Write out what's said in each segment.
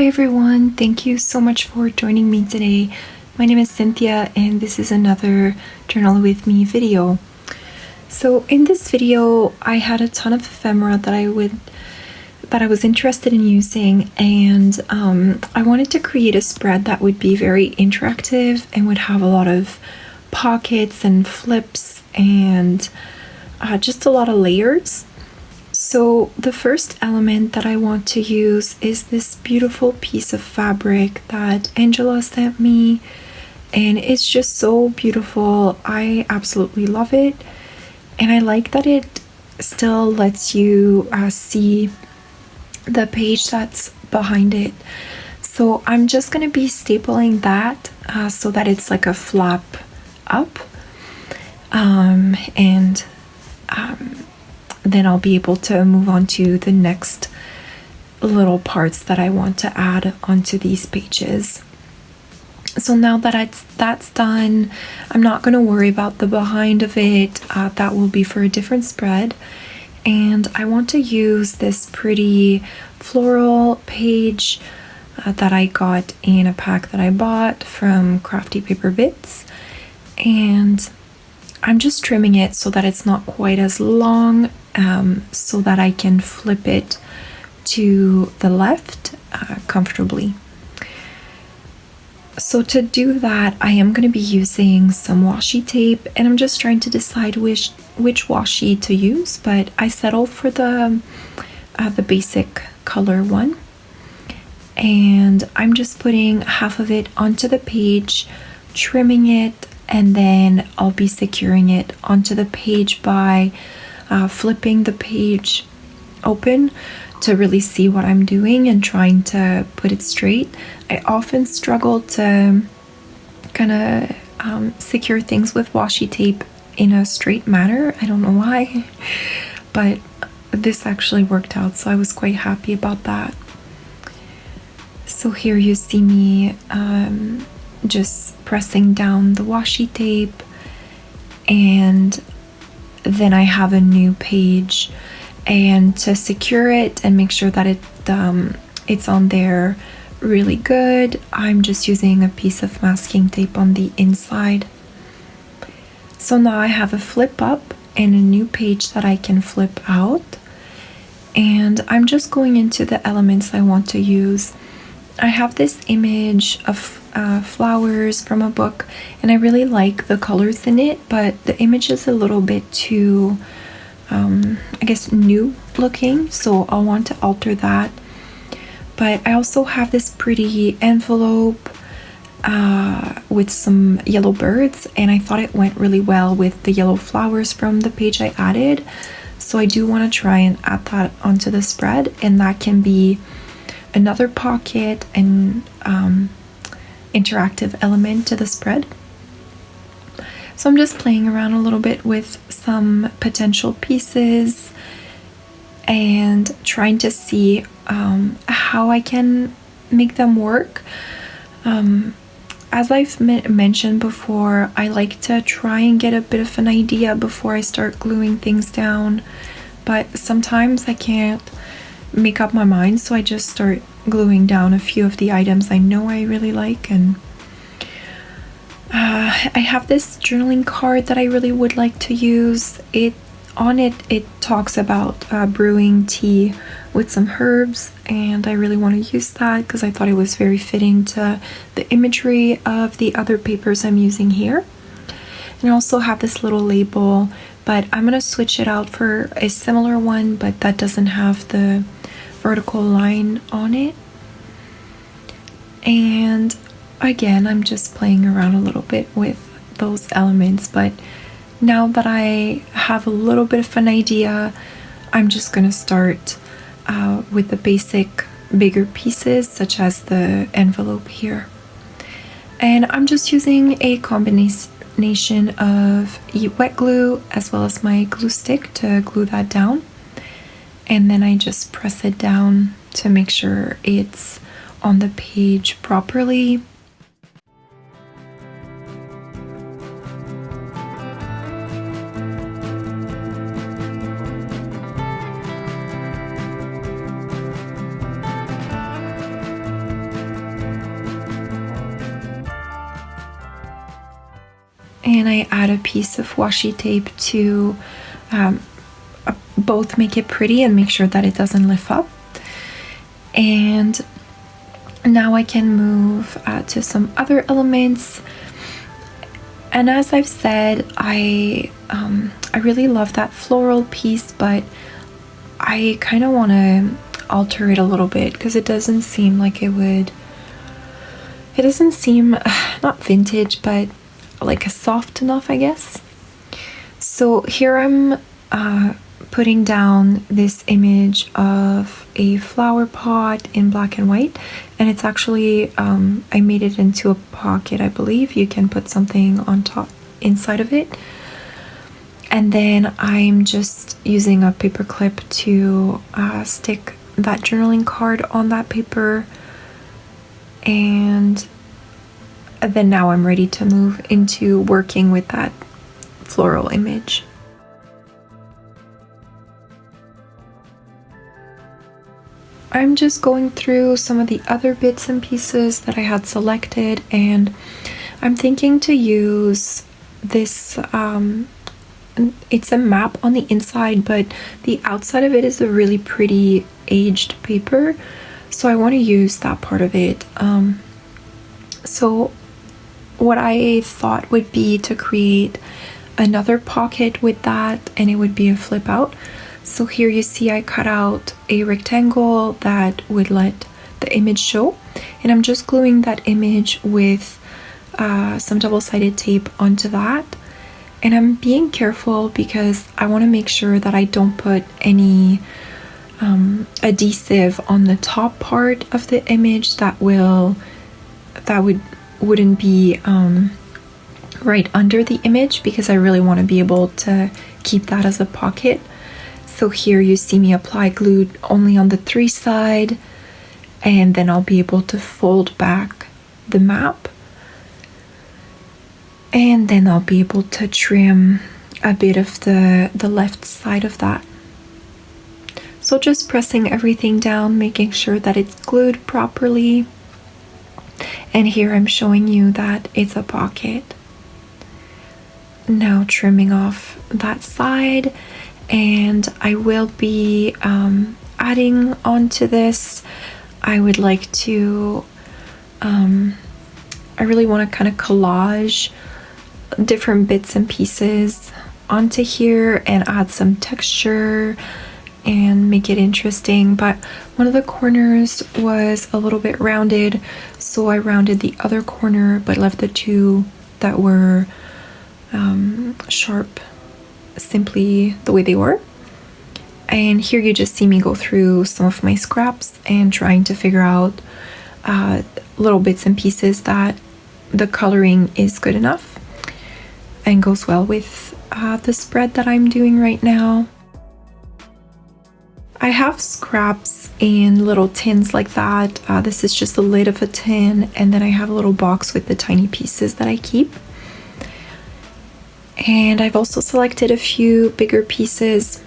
everyone, thank you so much for joining me today. My name is Cynthia and this is another Journal With Me video. So in this video I had a ton of ephemera that I was interested in using, and I wanted to create a spread that would be very interactive and would have a lot of pockets and flips and just a lot of layers. So the first element that I want to use is this beautiful piece of fabric that Angela sent me, and it's just so beautiful. I absolutely love it, and I like that it still lets you see the page that's behind it. So I'm just going to be stapling that so that it's like a flap up, and then I'll be able to move on to the next little parts that I want to add onto these pages. So now that that's done, I'm not going to worry about the behind of it. That will be for a different spread. And I want to use this pretty floral page that I got in a pack that I bought from Crafty Paper Bits. And I'm just trimming it so that it's not quite as long, so that I can flip it to the left comfortably. So to do that, I am going to be using some washi tape, and I'm just trying to decide which washi to use, but I settled for the basic color one. And I'm just putting half of it onto the page, trimming it, and then I'll be securing it onto the page by flipping the page open to really see what I'm doing and trying to put it straight. I often struggle to kind of secure things with washi tape in a straight manner. I don't know why, but this actually worked out, so I was quite happy about that. So here you see me just pressing down the washi tape, and then I have a new page, and to secure it and make sure that it's on there really good, I'm just using a piece of masking tape on the inside. So now I have a flip up and a new page that I can flip out, and I'm just going into the elements I want to use. I have this image of flowers from a book, and I really like the colors in it, but the image is a little bit too, I guess, new looking, so I'll want to alter that. But I also have this pretty envelope with some yellow birds, and I thought it went really well with the yellow flowers from the page I added. So I do want to try and add that onto the spread, and that can be another pocket and interactive element to the spread. So I'm just playing around a little bit with some potential pieces and trying to see how I can make them work. As I've mentioned before, I like to try and get a bit of an idea before I start gluing things down, but sometimes I can't make up my mind, so I just start gluing down a few of the items I know I really like. And I have this journaling card that I really would like to use. On it talks about brewing tea with some herbs, and I really want to use that because I thought it was very fitting to the imagery of the other papers I'm using here. And I also have this little label, but I'm going to switch it out for a similar one, but that doesn't have the vertical line on it. And again, I'm just playing around a little bit with those elements, but now that I have a little bit of an idea, I'm just going to start with the basic bigger pieces, such as the envelope here. And I'm just using a combination of wet glue as well as my glue stick to glue that down. And then I just press it down to make sure it's on the page properly. and I add a piece of washi tape to both make it pretty and make sure that it doesn't lift up. And now I can move to some other elements. And as I've said, I really love that floral piece, but I kind of want to alter it a little bit because it doesn't seem like it doesn't seem not vintage, but like a soft enough, I guess. So here I'm putting down this image of a flower pot in black and white, and it's actually I made it into a pocket. I believe you can put something on top inside of it, and then I'm just using a paper clip to stick that journaling card on that paper, and then now I'm ready to move into working with that floral image. I'm just going through some of the other bits and pieces that I had selected, and I'm thinking to use this, it's a map on the inside, but the outside of it is a really pretty aged paper, so I want to use that part of it. So what I thought would be to create another pocket with that, and it would be a flip out. So here you see I cut out a rectangle that would let the image show, and I'm just gluing that image with some double-sided tape onto that. And I'm being careful because I want to make sure that I don't put any adhesive on the top part of the image that wouldn't be right under the image, because I really want to be able to keep that as a pocket. So here you see me apply glue only on the 3 side, and then I'll be able to fold back the map, and then I'll be able to trim a bit of the left side of that. So just pressing everything down, making sure that it's glued properly. And here I'm showing you that it's a pocket. Now trimming off that side, and I will be adding onto this. I would like to, I really want to kind of collage different bits and pieces onto here and add some texture and make it interesting. But one of the corners was a little bit rounded, so I rounded the other corner but left the two that were sharp simply the way they were. And here you just see me go through some of my scraps and trying to figure out little bits and pieces that the coloring is good enough and goes well with the spread that I'm doing right now. I have scraps in little tins like that. This is just the lid of a tin, and then I have a little box with the tiny pieces that I keep. And I've also selected a few bigger pieces.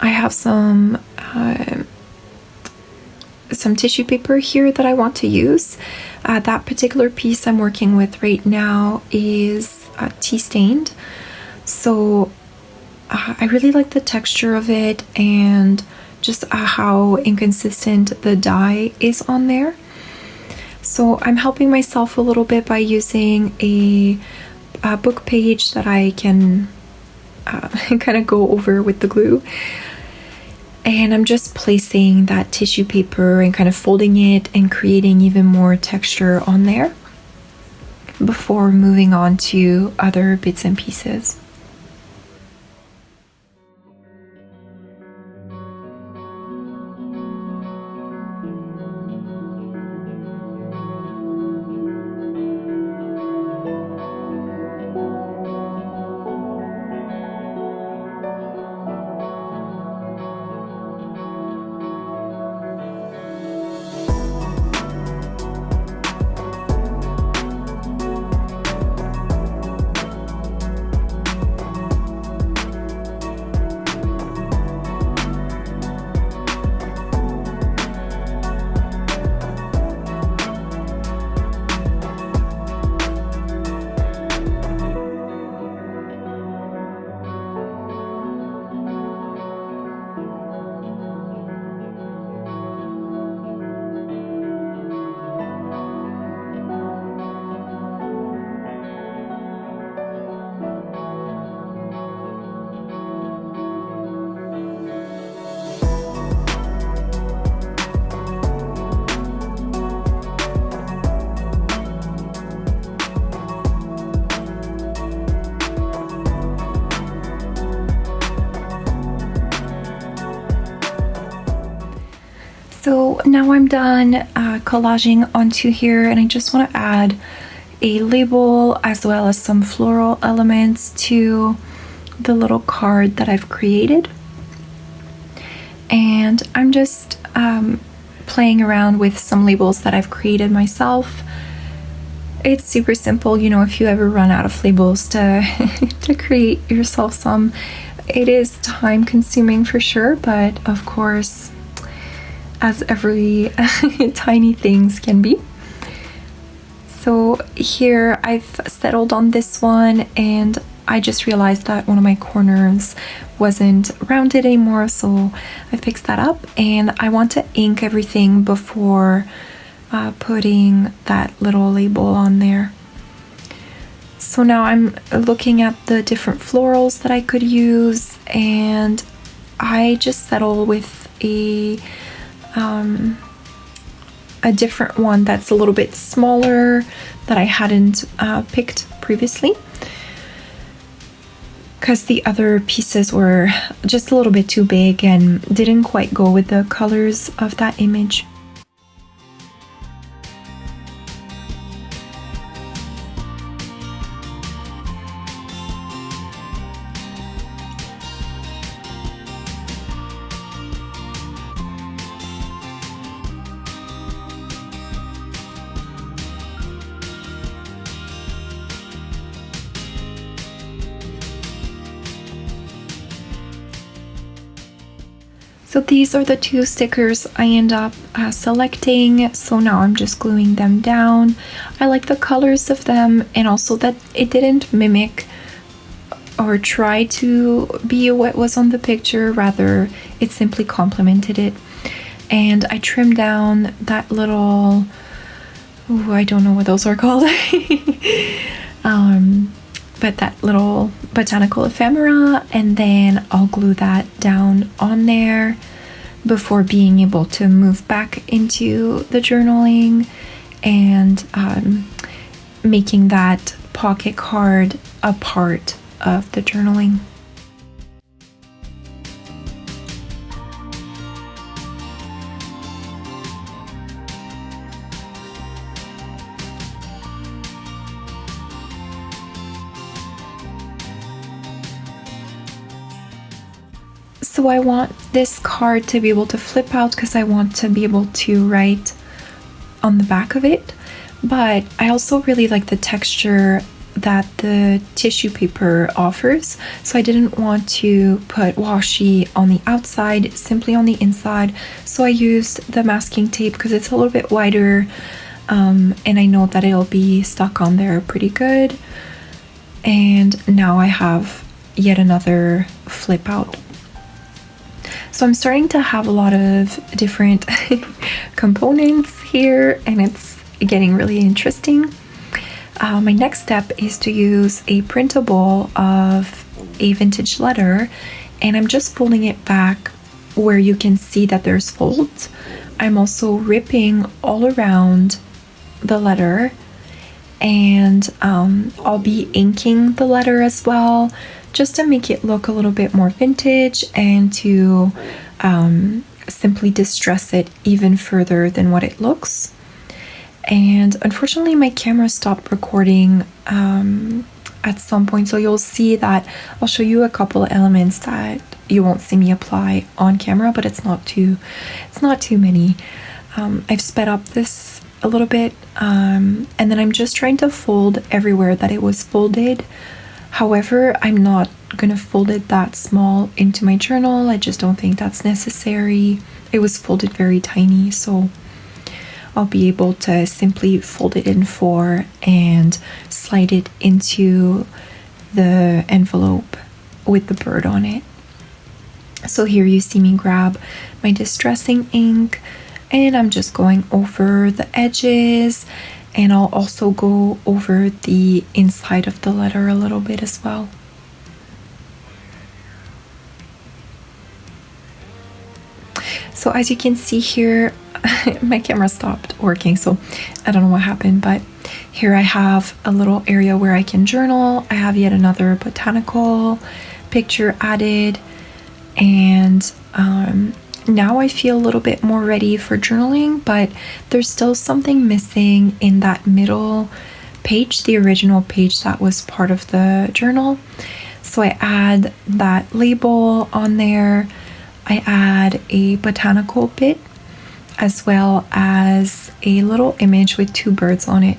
I have some tissue paper here that I want to use. That particular piece I'm working with right now is tea stained, so I really like the texture of it and just how inconsistent the dye is on there. So I'm helping myself a little bit by using a book page that I can kind of go over with the glue, and I'm just placing that tissue paper and kind of folding it and creating even more texture on there before moving on to other bits and pieces. now I'm done collaging onto here, and I just want to add a label as well as some floral elements to the little card that I've created. And I'm just playing around with some labels that I've created myself. It's super simple, you know, if you ever run out of labels to to create yourself some. It is time consuming for sure, but of course, as every tiny things can be. So here I've settled on this one, and I just realized that one of my corners wasn't rounded anymore, so I fixed that up, and I want to ink everything before putting that little label on there. So now I'm looking at the different florals that I could use, and I just settle with a different one that's a little bit smaller that I hadn't picked previously, because the other pieces were just a little bit too big and didn't quite go with the colors of that image. So these are the two stickers I end up selecting. So now I'm just gluing them down. I like the colors of them, and also that it didn't mimic or try to be what was on the picture. Rather, it simply complemented it. And I trimmed down that little, ooh, I don't know what those are called. But that little botanical ephemera, and then I'll glue that down on there before being able to move back into the journaling and making that pocket card a part of the journaling. So I want this card to be able to flip out because I want to be able to write on the back of it, but I also really like the texture that the tissue paper offers, so I didn't want to put washi on the outside, simply on the inside. So I used the masking tape because it's a little bit wider, and I know that it'll be stuck on there pretty good. And now I have yet another flip out. So I'm starting to have a lot of different components here, and it's getting really interesting. My next step is to use a printable of a vintage letter, and I'm just folding it back where you can see that there's folds. I'm also ripping all around the letter, and I'll be inking the letter as well, just to make it look a little bit more vintage and to simply distress it even further than what it looks. And unfortunately my camera stopped recording at some point, so you'll see that I'll show you a couple of elements that you won't see me apply on camera, but it's not too many. I've sped up this a little bit, and then I'm just trying to fold everywhere that it was folded. However, I'm not gonna fold it that small into my journal. I just don't think that's necessary. It was folded very tiny, so I'll be able to simply fold it in four and slide it into the envelope with the bird on it. So here you see me grab my distressing ink, and I'm just going over the edges, and I'll also go over the inside of the letter a little bit as well. So as you can see here, my camera stopped working, so I don't know what happened, but here I have a little area where I can journal. I have yet another botanical picture added, and now I feel a little bit more ready for journaling, but there's still something missing in that middle page, the original page that was part of the journal. So I add that label on there. I add a botanical bit as well as a little image with 2 birds on it.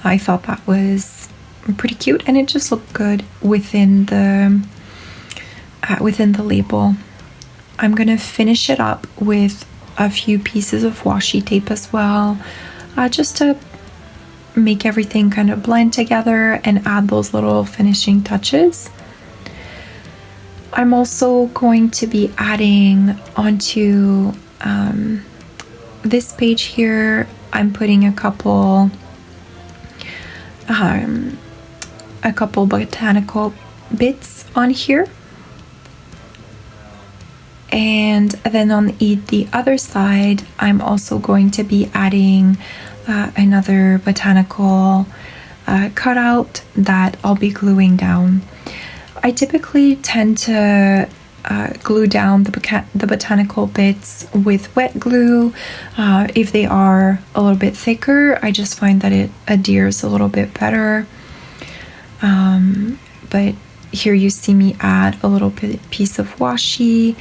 I thought that was pretty cute, and it just looked good within the label. I'm gonna finish it up with a few pieces of washi tape as well, just to make everything kind of blend together and add those little finishing touches. I'm also going to be adding onto this page here, I'm putting a couple botanical bits on here. And then on the other side, I'm also going to be adding another botanical cutout that I'll be gluing down. I typically tend to glue down the botanical bits with wet glue. If they are a little bit thicker, I just find that it adheres a little bit better. But here you see me add a little piece of washi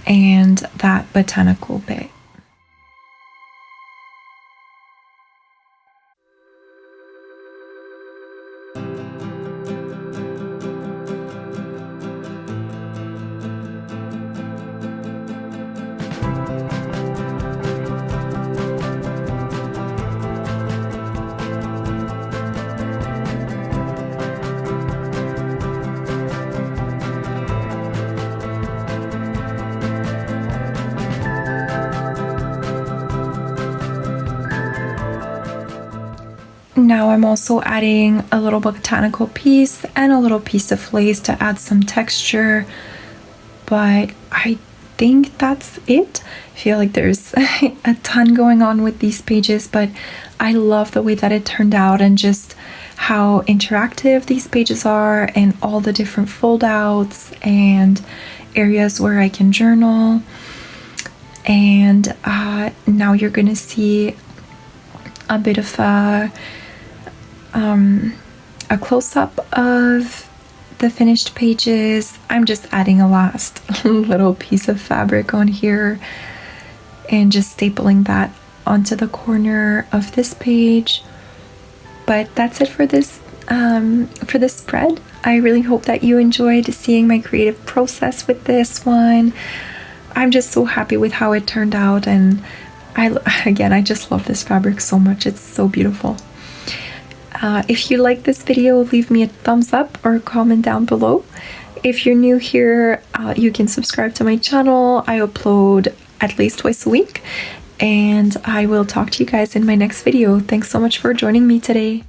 and that botanical bit. Now I'm also adding a little botanical piece and a little piece of lace to add some texture, but I think that's it. I feel like there's a ton going on with these pages, but I love the way that it turned out and just how interactive these pages are and all the different fold outs and areas where I can journal. And now you're gonna see a bit of a close-up of the finished pages. I'm just adding a last little piece of fabric on here and just stapling that onto the corner of this page. But that's it for this spread. I really hope that you enjoyed seeing my creative process with this one. I'm just so happy with how it turned out, and I just love this fabric so much. It's so beautiful. If you like this video, leave me a thumbs up or a comment down below. If you're new here, you can subscribe to my channel. I upload at least twice a week, and I will talk to you guys in my next video. Thanks so much for joining me today.